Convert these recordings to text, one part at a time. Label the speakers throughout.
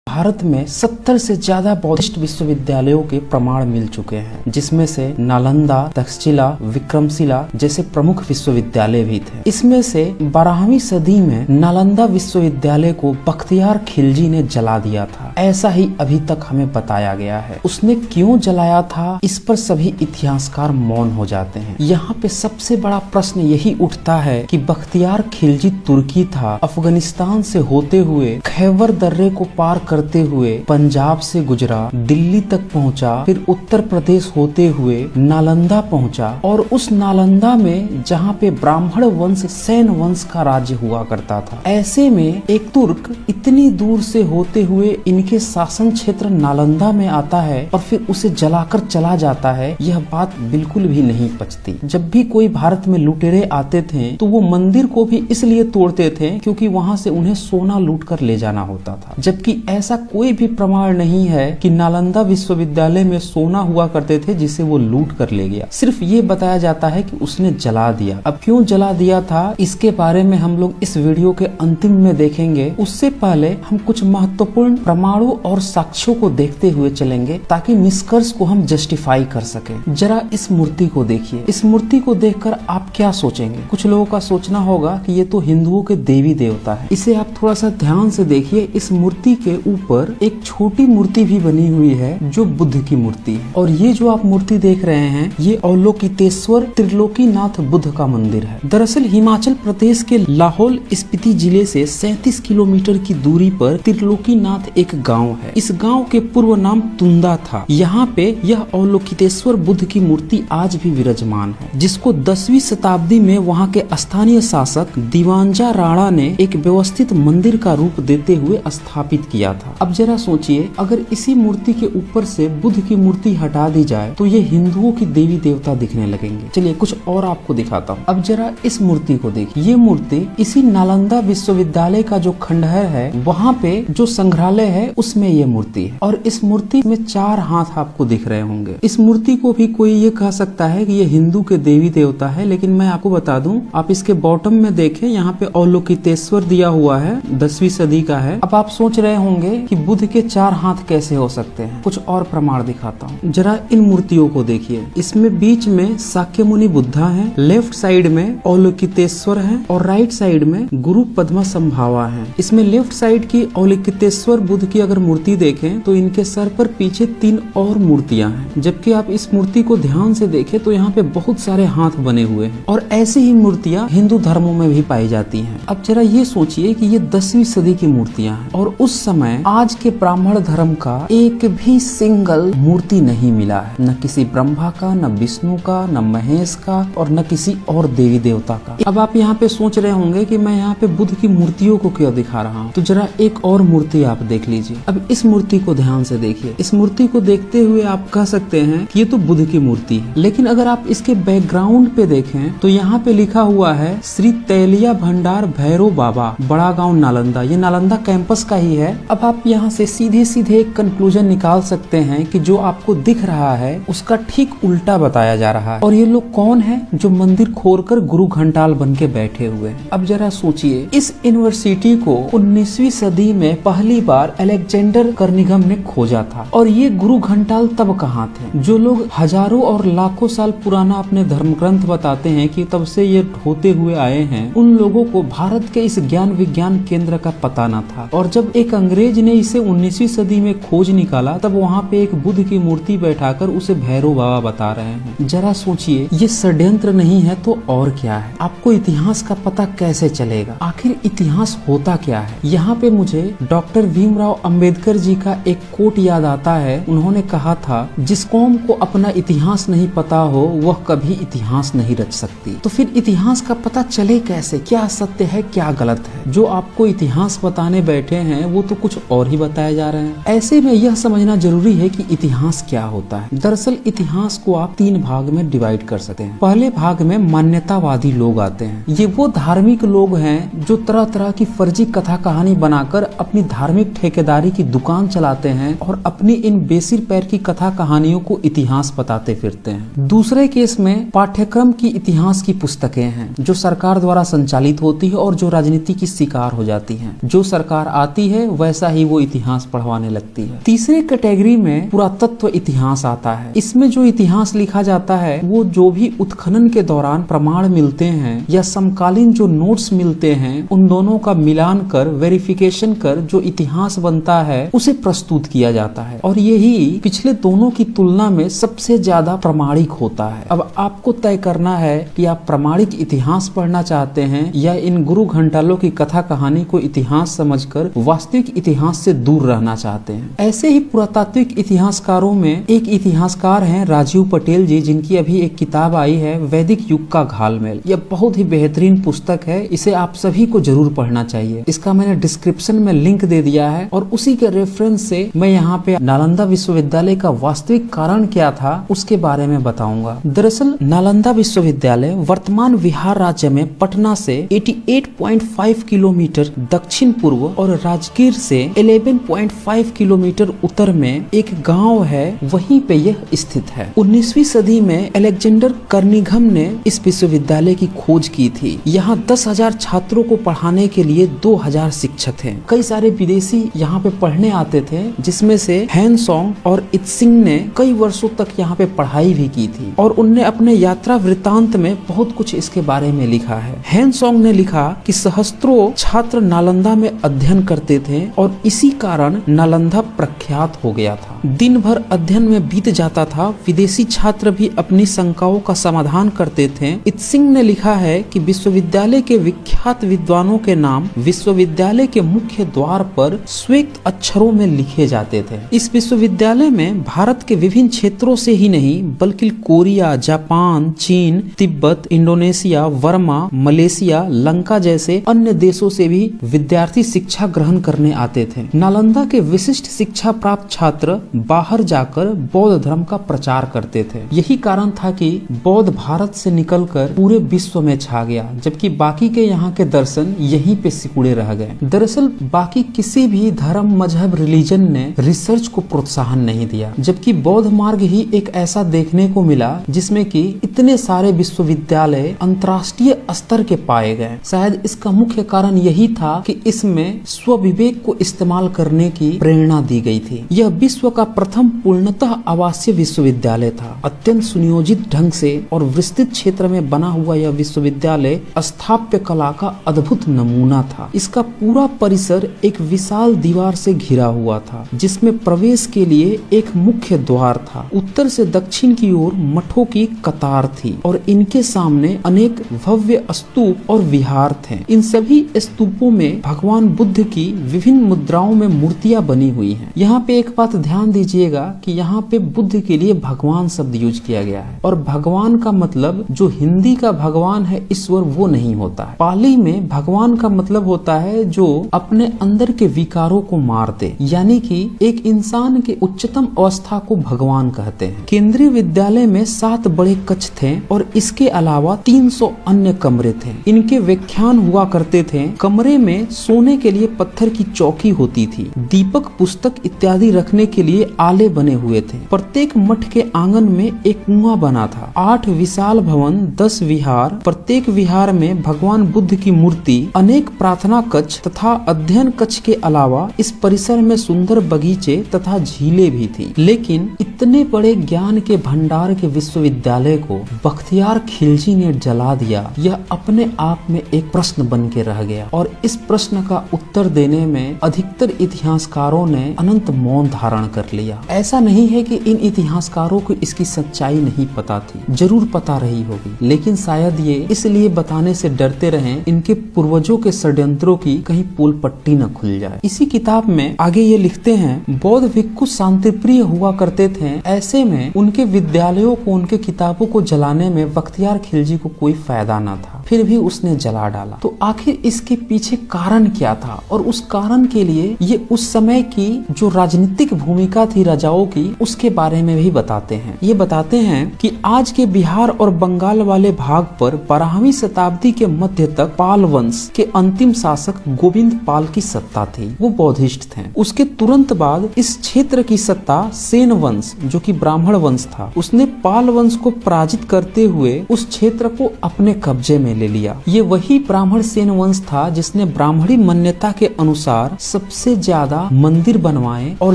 Speaker 1: भारत में 70 से ज्यादा बौद्धिस्ट विश्वविद्यालयों के प्रमाण मिल चुके हैं, जिसमें से नालंदा, तक्षशिला, विक्रमशिला जैसे प्रमुख विश्वविद्यालय भी थे। इसमें से 12वीं सदी में नालंदा विश्वविद्यालय को बख्तियार खिलजी ने जला दिया था, ऐसा ही अभी तक हमें बताया गया है। उसने क्यों जलाया था, इस पर सभी इतिहासकार मौन हो जाते हैं। यहाँ पे सबसे बड़ा प्रश्न यही उठता है कि बख्तियार खिलजी तुर्की था, अफगानिस्तान से होते हुए खैबर दर्रे को पार करते हुए पंजाब से गुजरा, दिल्ली तक पहुंचा, फिर उत्तर प्रदेश होते हुए नालंदा पहुंचा और उस नालंदा में जहां पे ब्राह्मण वंश सैन वंश का राज्य हुआ करता था, ऐसे में एक तुर्क इतनी दूर से होते हुए इनके शासन क्षेत्र नालंदा में आता है और फिर उसे जलाकर चला जाता है। यह बात बिल्कुल भी नहीं पचती। जब भी कोई भारत में लुटेरे आते थे तो वो मंदिर को भी इसलिए तोड़ते थे क्योंकि वहां से उन्हें सोना लूट कर ले जाना होता था, जबकि ऐसा कोई भी प्रमाण नहीं है कि नालंदा विश्वविद्यालय में सोना हुआ करते थे जिसे वो लूट कर ले गया। सिर्फ ये बताया जाता है कि उसने जला दिया। अब क्यों जला दिया था, इसके बारे में हम लोग इस वीडियो के अंतिम में देखेंगे। उससे पहले हम कुछ महत्वपूर्ण प्रमाणों और साक्ष्यों को देखते हुए चलेंगे ताकि निष्कर्ष को हम जस्टिफाई कर सके। जरा इस मूर्ति को देखिए। इस मूर्ति को देखकर आप क्या सोचेंगे? कुछ लोगों का सोचना होगा कि ये तो हिंदुओं के देवी देवता है। इसे आप थोड़ा सा ध्यान से देखिए। इस मूर्ति के ऊपर एक छोटी मूर्ति भी बनी हुई है जो बुद्ध की मूर्ति है, और ये जो आप मूर्ति देख रहे हैं ये अवलोकितेश्वर त्रिलोकीनाथ बुद्ध का मंदिर है। दरअसल हिमाचल प्रदेश के लाहौल स्पीति जिले से 37 किलोमीटर की दूरी पर त्रिलोकीनाथ एक गांव है। इस गांव के पूर्व नाम तुंदा था। यहाँ पे यह अवलोकितेश्वर बुद्ध की मूर्ति आज भी विराजमान है, जिसको 10वीं शताब्दी में वहाँ के स्थानीय शासक दिवांजा राणा ने एक व्यवस्थित मंदिर का रूप देते हुए स्थापित किया था। अब जरा सोचिए, अगर इसी मूर्ति के ऊपर से बुद्ध की मूर्ति हटा दी जाए तो ये हिंदुओं की देवी देवता दिखने लगेंगे। चलिए कुछ और आपको दिखाता हूँ। अब जरा इस मूर्ति को देखिए। ये मूर्ति इसी नालंदा विश्वविद्यालय का जो खंडहर है वहाँ पे जो संग्रहालय है उसमें ये मूर्ति है, और इस मूर्ति में 4 हाथ आपको दिख रहे होंगे। इस मूर्ति को भी कोई ये कह सकता है कि ये हिंदू के देवी देवता है, लेकिन मैं आपको बता दूं, आप इसके बॉटम में देखें, यहाँ पे अवलोकितेश्वर दिया हुआ है, 10वीं सदी का है। अब आप सोच रहे होंगे कि बुद्ध के 4 हाथ कैसे हो सकते हैं। कुछ और प्रमाण दिखाता हूँ। जरा इन मूर्तियों को देखिए। इसमें बीच में शाक्य मुनि बुद्धा है, लेफ्ट साइड में अवलोकितेश्वर है और राइट साइड में गुरु पद्मा संभावा है। इसमें लेफ्ट साइड की अवलोकितेश्वर बुद्ध की अगर मूर्ति देखें तो इनके सर पर पीछे 3 और मूर्तियां हैं, जबकि आप इस मूर्ति को ध्यान से देखें तो यहाँ पे बहुत सारे हाथ बने हुए हैं, और ऐसी ही मूर्तियां हिंदू धर्मों में भी पाई जाती हैं। अब जरा ये सोचिए कि ये 10वीं सदी की मूर्तियां हैं और उस समय आज के ब्राह्मण धर्म का एक भी सिंगल मूर्ति नहीं मिला है, न किसी ब्रह्मा का, न विष्णु का, न महेश का, और न किसी और देवी देवता का। अब आप यहाँ पे सोच रहे होंगे कि मैं यहाँ पे बुद्ध की मूर्तियों को क्यों दिखा रहा हूँ, तो जरा एक और मूर्ति आप देख लीजिए। अब इस मूर्ति को ध्यान से देखिए। इस मूर्ति को देखते हुए आप कह सकते हैं कि ये तो बुद्ध की मूर्ति है, लेकिन अगर आप इसके बैकग्राउंड पे देखें तो यहाँ पे लिखा हुआ है श्री तैलिया भंडार भैरव बाबा, बड़ा गाँव नालंदा। ये नालंदा कैंपस का ही है। अब आप यहाँ से सीधे सीधे एक कंक्लूजन निकाल सकते हैं कि जो आपको दिख रहा है उसका ठीक उल्टा बताया जा रहा है। और ये लोग कौन है जो मंदिर खोलकर गुरु घंटाल बन के बैठे हुए हैं? अब जरा सोचिए, इस यूनिवर्सिटी को 19वीं सदी में पहली बार अलेक्जेंडर कर्निघन ने खोजा था, और ये गुरु घंटाल तब कहाँ थे? जो लोग हजारों और लाखों साल पुराना अपने धर्म ग्रंथ बताते हैं कि तब से ये होते हुए आए हैं, उन लोगों को भारत के इस ज्ञान विज्ञान केंद्र का पता न था। और जब एक अंग्रेज ने इसे 19वीं सदी में खोज निकाला तब वहाँ पे एक बुद्ध की मूर्ति बैठाकर उसे भैरव बाबा बता रहे हैं। जरा सोचिए, ये षड्यंत्र नहीं है तो और क्या है? आपको इतिहास का पता कैसे चलेगा? आखिर इतिहास होता क्या है? यहाँ पे मुझे डॉक्टर भीमराव अंबेडकर जी का एक कोट याद आता है। उन्होंने कहा था, जिस कौम को अपना इतिहास नहीं पता हो वह कभी इतिहास नहीं रच सकती। तो फिर इतिहास का पता चले कैसे? क्या सत्य है, क्या गलत है? जो आपको इतिहास बताने बैठे हैं वो तो कुछ और ही बताए जा रहे हैं। ऐसे में यह समझना जरूरी है कि इतिहास क्या होता है। दरअसल इतिहास को आप 3 भाग में डिवाइड कर सकते हैं। पहले भाग में मान्यतावादी लोग आते हैं। ये वो धार्मिक लोग हैं जो तरह तरह की फर्जी कथा कहानी बनाकर अपनी धार्मिक ठेकेदारी की दुकान चलाते हैं और अपनी इन बेसिर पैर की कथा कहानियों को इतिहास बताते फिरते हैं। दूसरे केस में पाठ्यक्रम की इतिहास की पुस्तकें हैं जो सरकार द्वारा संचालित होती है और जो राजनीति की शिकार हो जाती हैं। जो सरकार आती है वैसा ही वो इतिहास पढ़वाने लगती है। तीसरे कैटेगरी में पुरातत्व इतिहास आता है। इसमें जो इतिहास लिखा जाता है वो जो भी उत्खनन के दौरान प्रमाण मिलते हैं या समकालीन जो नोट्स मिलते हैं उन दोनों का मिलान कर वेरिफिकेशन कर जो इतिहास बनता है उसे प्रस्तुत किया जाता है और यही पिछले दोनों की तुलना में सबसे ज्यादा प्रामाणिक होता है। अब आपको तय करना है कि आप प्रामाणिक इतिहास पढ़ना चाहते हैं या इन गुरु घंटालों की कथा कहानी को इतिहास समझकर वास्तविक इतिहास से दूर रहना चाहते हैं। ऐसे ही पुरातात्विक इतिहासकारों में एक इतिहासकार हैं राजीव पटेल जी, जिनकी अभी एक किताब आई है वैदिक युग का घालमेल। यह बहुत ही बेहतरीन पुस्तक है, इसे आप सभी को जरूर पढ़ना चाहिए। इसका मैंने डिस्क्रिप्शन में लिंक दे दिया है और उसी के रेफरेंस से मैं यहाँ पे नालंदा विश्वविद्यालय का वास्तविक कारण क्या था उसके बारे में बताऊंगा। दरअसल नालंदा विश्वविद्यालय वर्तमान बिहार राज्य में पटना से 88.5 किलोमीटर दक्षिण पूर्व और राजगीर से 11.5 किलोमीटर उत्तर में एक गांव है, वहीं पे यह स्थित है। 19वीं सदी में अलेक्जेंडर कर्निघन ने इस विश्वविद्यालय की खोज की थी। यहाँ 10,000 छात्रों को पढ़ाने के लिए 2,000 शिक्षक थे। कई सारे विदेशी यहाँ पे पढ़ने आते थे, जिसमें से हैनसोंग और इत्सिंग ने कई वर्षों तक यहाँ पे पढ़ाई भी की थी और उनने अपने यात्रा वृत्तांत में बहुत कुछ इसके बारे में लिखा है। हैनसोंग ने लिखा कि सहस्त्रों छात्र नालंदा में अध्ययन करते थे और इसी कारण नालंदा प्रख्यात हो गया था। दिन भर अध्ययन में बीत जाता था, विदेशी छात्र भी अपनी शंकाओं का समाधान करते थे। इत्सिंग ने लिखा है कि विश्वविद्यालय के विख्यात विद्वानों के नाम विश्वविद्यालय के मुख्य द्वार पर श्वेत अक्षरों में लिखे जाते थे। इस विश्वविद्यालय में भारत के विभिन्न क्षेत्रों से ही नहीं बल्कि कोरिया, जापान, चीन, तिब्बत, इंडोनेशिया, वर्मा, मलेशिया, लंका जैसे अन्य देशों से भी विद्यार्थी शिक्षा ग्रहण करने आते थे। नालंदा के विशिष्ट शिक्षा प्राप्त छात्र बाहर जाकर बौद्ध धर्म का प्रचार करते थे। यही कारण था कि बौद्ध भारत से निकलकर पूरे विश्व में छा गया, जबकि बाकी के यहाँ के दर्शन यहीं पे सिकुड़े रह गए। दरअसल बाकी किसी भी धर्म, मजहब, रिलीजन ने रिसर्च को प्रोत्साहन नहीं दिया, जबकि बौद्ध मार्ग ही एक ऐसा देखने को मिला जिसमें कि इतने सारे विश्वविद्यालय अंतर्राष्ट्रीय स्तर के पाए गए। शायद इसका मुख्य कारण यही था कि इसमें स्वविवेक को इस्तेमाल करने की प्रेरणा दी गई थी। यह विश्व का प्रथम पूर्णतः आवासीय विश्वविद्यालय था। अत्यंत सुनियोजित ढंग से और विस्तृत क्षेत्र में बना हुआ यह विश्वविद्यालय स्थापत्य कला का अद्भुत नमूना था। इसका पूरा परिसर एक विशाल दीवार से घिरा हुआ था, जिसमें प्रवेश के लिए एक मुख्य द्वार था। उत्तर से दक्षिण की ओर मठों की कतार थी और इनके सामने अनेक भव्य स्तूप और विहार थे। इन सभी स्तूपों में भगवान बुद्ध की विभिन्न मुद्राओं में मूर्तियां बनी हुई हैं। यहाँ पे एक बात ध्यान दीजिएगा कि यहाँ पे बुद्ध के लिए भगवान शब्द यूज किया गया है और भगवान का मतलब जो हिंदी का भगवान है ईश्वर वो नहीं होता है। पाली में भगवान का मतलब होता है जो अपने अंदर के विकारों को मार दे, यानी कि एक इंसान के उच्चतम अवस्था को भगवान कहते हैं। केंद्रीय विद्यालय में 7 बड़े कक्ष थे और इसके अलावा 300 अन्य कमरे थे। इनके व्याख्यान हुआ करते थे। कमरे में सोने के लिए पत्थर की चौकी होती थी। दीपक, पुस्तक इत्यादि रखने के लिए आले बने हुए थे। प्रत्येक मठ के आंगन में एक कुआं बना था। 8 विशाल भवन, 10 विहार, प्रत्येक विहार में भगवान बुद्ध की मूर्ति, अनेक प्रार्थना कक्ष तथा अध्ययन कक्ष के अलावा इस परिसर में सुंदर बगीचे तथा झीलें भी थी। लेकिन इतने बड़े ज्ञान के भंडार के विश्वविद्यालय को बख्तियार खिलजी ने जला दिया, यह अपने आप में एक प्रश्न बन के रह गया और इस प्रश्न का उत्तर देने में अधिकतर इतिहासकारों ने अनंत मौन धारण कर लिया। ऐसा नहीं है कि इन इतिहासकारों को इसकी सच्चाई नहीं पता थी, जरूर पता रही होगी, लेकिन शायद ये इसलिए बताने से डरते रहे इनके पूर्वजों के षड्यंत्रों की कहीं पोल पट्टी न खुल जाए। इसी किताब में आगे ये लिखते हैं, बौद्ध भिक्षु शांतिप्रिय हुआ करते थे, ऐसे में उनके विद्यालयों को, उनके किताबों को जलाने में बख्तियार खिलजी को कोई फायदा न था, फिर भी उसने जला डाला। तो आखिर इसके पीछे कारण क्या था और उस कारण के लिए ये उस समय की जो राजनीतिक भूमिका थी राजाओं की, उसके बारे में भी बताते हैं। ये बताते हैं कि आज के बिहार और बंगाल वाले भाग पर 12वीं शताब्दी के मध्य तक पाल वंश के अंतिम शासक गोविंद पाल की सत्ता थी। वो बौद्धिस्ट थे। उसके तुरंत बाद इस क्षेत्र की सत्ता सेन वंश, जो कि ब्राह्मण वंश था, उसने पाल वंश को पराजित करते हुए उस क्षेत्र को अपने कब्जे में ले लिया। ये वही ब्राह्मण सेन वंश था जिसने ब्राह्मणी मान्यता के अनुसार सबसे ज्यादा मंदिर बनवाए और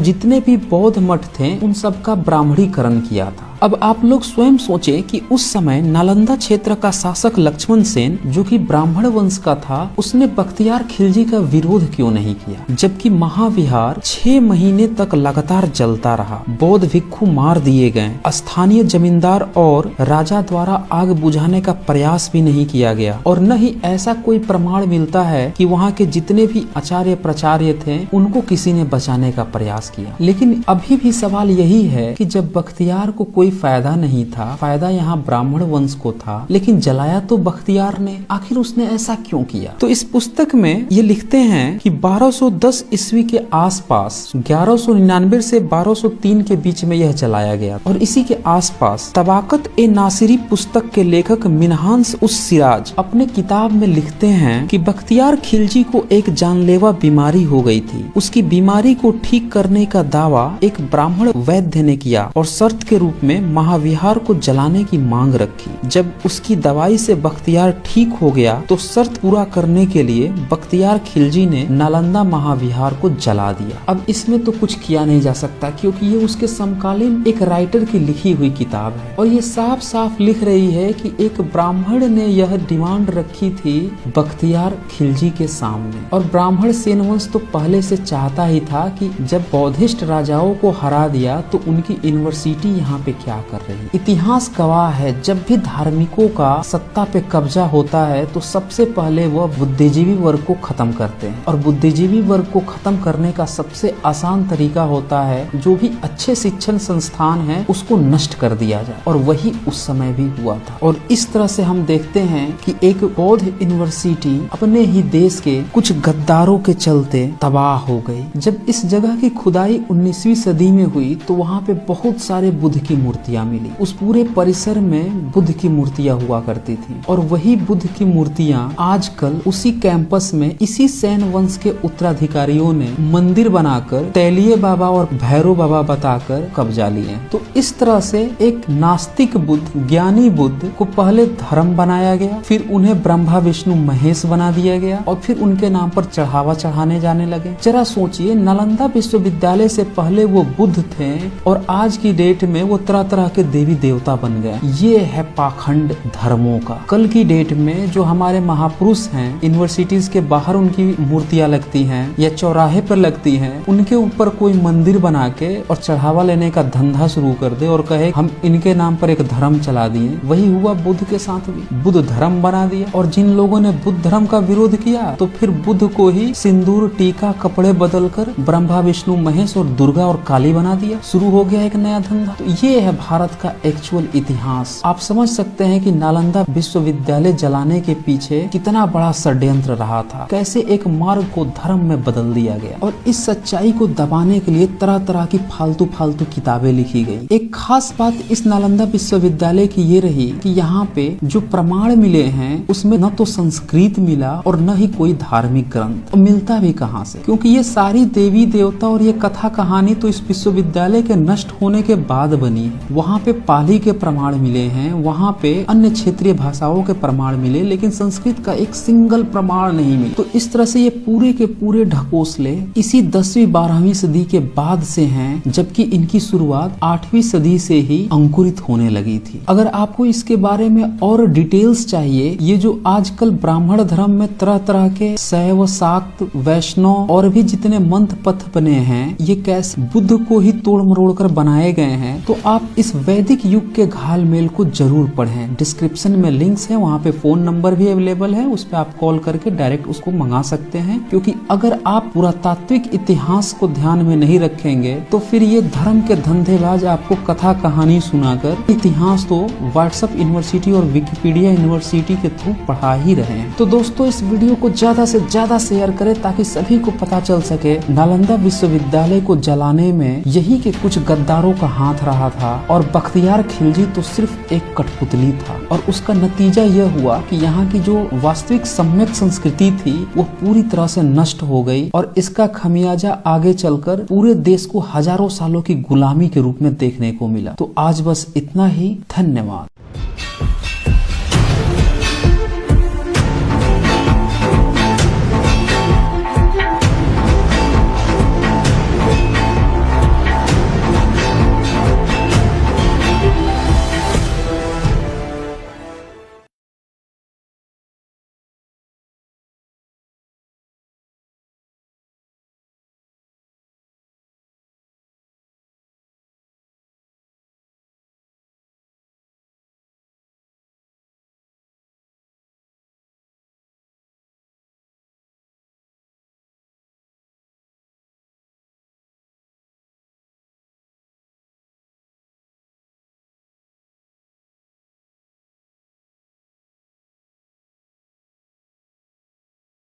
Speaker 1: जितने भी बौद्ध मठ थे उन सबका ब्राह्मणीकरण किया था। अब आप लोग स्वयं सोचें कि उस समय नालंदा क्षेत्र का शासक लक्ष्मण सेन, जो कि ब्राह्मण वंश का था, उसने बख्तियार खिलजी का विरोध क्यों नहीं किया, जबकि महाविहार 6 महीने तक लगातार जलता रहा। बौद्ध भिक्षु मार दिए गए, स्थानीय जमींदार और राजा द्वारा आग बुझाने का प्रयास भी नहीं किया गया, और न ही ऐसा कोई प्रमाण मिलता है कि वहाँ के जितने भी आचार्य प्रचार्य थे उनको किसी ने बचाने का प्रयास किया। लेकिन अभी भी सवाल यही है कि जब बख्तियार को कोई फायदा नहीं था, फायदा यहाँ ब्राह्मण वंश को था, लेकिन जलाया तो बख्तियार ने, आखिर उसने ऐसा क्यों किया? तो इस पुस्तक में ये लिखते हैं कि 1210 ईस्वी के आसपास 1199 से 1203 के बीच में यह चलाया गया, और इसी के आसपास तबाकत ए नासिरी पुस्तक के लेखक मिनहास उस सिराज अपने किताब में लिखते हैं कि बख्तियार खिलजी को एक जानलेवा बीमारी हो गई थी। उसकी बीमारी को ठीक करने का दावा एक ब्राह्मण वैद्य ने किया और शर्त के रूप में महाविहार को जलाने की मांग रखी। जब उसकी दवाई से बख्तियार ठीक हो गया तो शर्त पूरा करने के लिए बख्तियार खिलजी ने नालंदा महाविहार को जला दिया। अब इसमें तो कुछ किया नहीं जा सकता क्योंकि ये उसके समकालीन एक राइटर की लिखी हुई किताब है, और ये साफ साफ लिख रही है कि एक ब्राह्मण ने यह डिमांड रखी थी बख्तियार खिलजी के सामने। और ब्राह्मण सेन वंश तो पहले से चाहता ही था कि जब बौद्धिस्ट राजाओं को हरा दिया तो उनकी यूनिवर्सिटी यहाँ पे क्या कर रही। इतिहास गवाह है, जब भी धार्मिकों का सत्ता पे कब्जा होता है तो सबसे पहले वह बुद्धिजीवी वर्ग को खत्म करते हैं, और बुद्धिजीवी वर्ग को खत्म करने का सबसे आसान तरीका होता है जो भी अच्छे शिक्षण संस्थान है उसको नष्ट कर दिया जाए, और वही उस समय भी हुआ था। और इस तरह से हम देखते हैं कि एक बौद्ध यूनिवर्सिटी अपने ही देश के कुछ गद्दारों के चलते तबाह हो गई। जब इस जगह की खुदाई 19वीं सदी में हुई तो वहाँ पे बहुत सारे बुद्ध की मूर्तियां मिली। उस पूरे परिसर में बुद्ध की मूर्तियां हुआ करती थी, और वही बुद्ध की मूर्तियां आजकल उसी कैंपस में इसी सेन वंश के उत्तराधिकारियों ने मंदिर बनाकर तैलिये बाबा और भैरव बाबा बताकर कब्जा लिए। तो इस तरह से एक नास्तिक बुद्ध, ज्ञानी बुद्ध को पहले धर्म बनाया गया, फिर उन्हें ब्रह्मा विष्णु महेश बना दिया गया, और फिर उनके नाम पर चढ़ावा चढ़ाने जाने लगे। जरा सोचिए, नालंदा विश्वविद्यालय से पहले वो बुद्ध थे और आज की डेट में वो तरह तरह के देवी देवता बन गए। ये है पाखंड धर्मों का। कल की डेट में जो हमारे महापुरुष हैं, यूनिवर्सिटीज के बाहर उनकी मूर्तियां लगती हैं या चौराहे पर लगती हैं, उनके ऊपर कोई मंदिर बना के और चढ़ावा लेने का धंधा शुरू कर दे और कहे हम इनके नाम पर एक धर्म चला दिए। वही हुआ बुद्ध के साथ भी, बुद्ध धर्म बना दिया। और जिन लोगों ने बुद्ध धर्म का विरोध किया तो फिर बुद्ध को ही सिंदूर, टीका, कपड़े बदलकर ब्रह्मा विष्णु महेश और दुर्गा और काली बना दिया। शुरू हो गया एक नया धंधा। तो ये है भारत का एक्चुअल इतिहास। आप समझ सकते हैं कि नालंदा विश्वविद्यालय जलाने के पीछे कितना बड़ा षड्यंत्र रहा था, कैसे एक मार्ग को धर्म में बदल दिया गया, और इस सच्चाई को दबाने के लिए तरह तरह की फालतू फालतू किताबें लिखी गई। एक खास बात इस नालंदा विश्वविद्यालय की ये रही कि यहाँ पे जो प्रमाण मिले हैं उसमें न तो संस्कृत मिला और न ही कोई धार्मिक ग्रंथ। और मिलता भी कहाँ से, क्योंकि ये सारी देवी देवता और ये कथा कहानी तो इस विश्वविद्यालय के नष्ट होने के बाद बनी है। वहाँ पे पाली के प्रमाण मिले हैं, वहाँ पे अन्य क्षेत्रीय भाषाओं के प्रमाण मिले, लेकिन संस्कृत का एक सिंगल प्रमाण नहीं मिला। तो इस तरह से ये पूरे के पूरे ढकोसले इसी 10वीं-12वीं सदी के बाद से हैं, जबकि इनकी शुरुआत 8वीं सदी से ही अंकुरित होने लगी थी। अगर आपको इसके बारे में और डिटेल्स चाहिए, ये जो आजकल ब्राह्मण धर्म में तरह तरह के शैव, शाक्त, वैष्णव और भी जितने मंत्र पथ बने हैं, ये कैसे बुद्ध को ही तोड़ मरोड़ कर बनाए गए हैं, तो आप इस वैदिक युग के घालमेल को जरूर पढ़ें। डिस्क्रिप्शन में लिंक्स है, वहाँ पे फोन नंबर भी अवेलेबल है, उस पर आप कॉल करके डायरेक्ट उसको मंगा सकते हैं। क्योंकि अगर आप पुरातात्विक इतिहास को ध्यान में नहीं रखेंगे तो फिर ये धर्म के धंधेबाज आपको कथा कहानी सुनाकर इतिहास तो व्हाट्सएप यूनिवर्सिटी और विकिपीडिया यूनिवर्सिटी के थ्रू पढ़ा ही रहे हैं। तो दोस्तों, इस वीडियो को ज्यादा से ज्यादा शेयर करें ताकि सभी को पता चल सके नालंदा विश्वविद्यालय को जलाने में यही के कुछ गद्दारों का हाथ रहा था, और बख्तियार खिलजी तो सिर्फ एक कठपुतली था। और उसका नतीजा यह हुआ कि यहाँ की जो वास्तविक सम्यक संस्कृति थी वो पूरी तरह से नष्ट हो गई, और इसका खमियाजा आगे चलकर पूरे देश को हजारों सालों की गुलामी के रूप में देखने को मिला। तो आज बस इतना ही। धन्यवाद।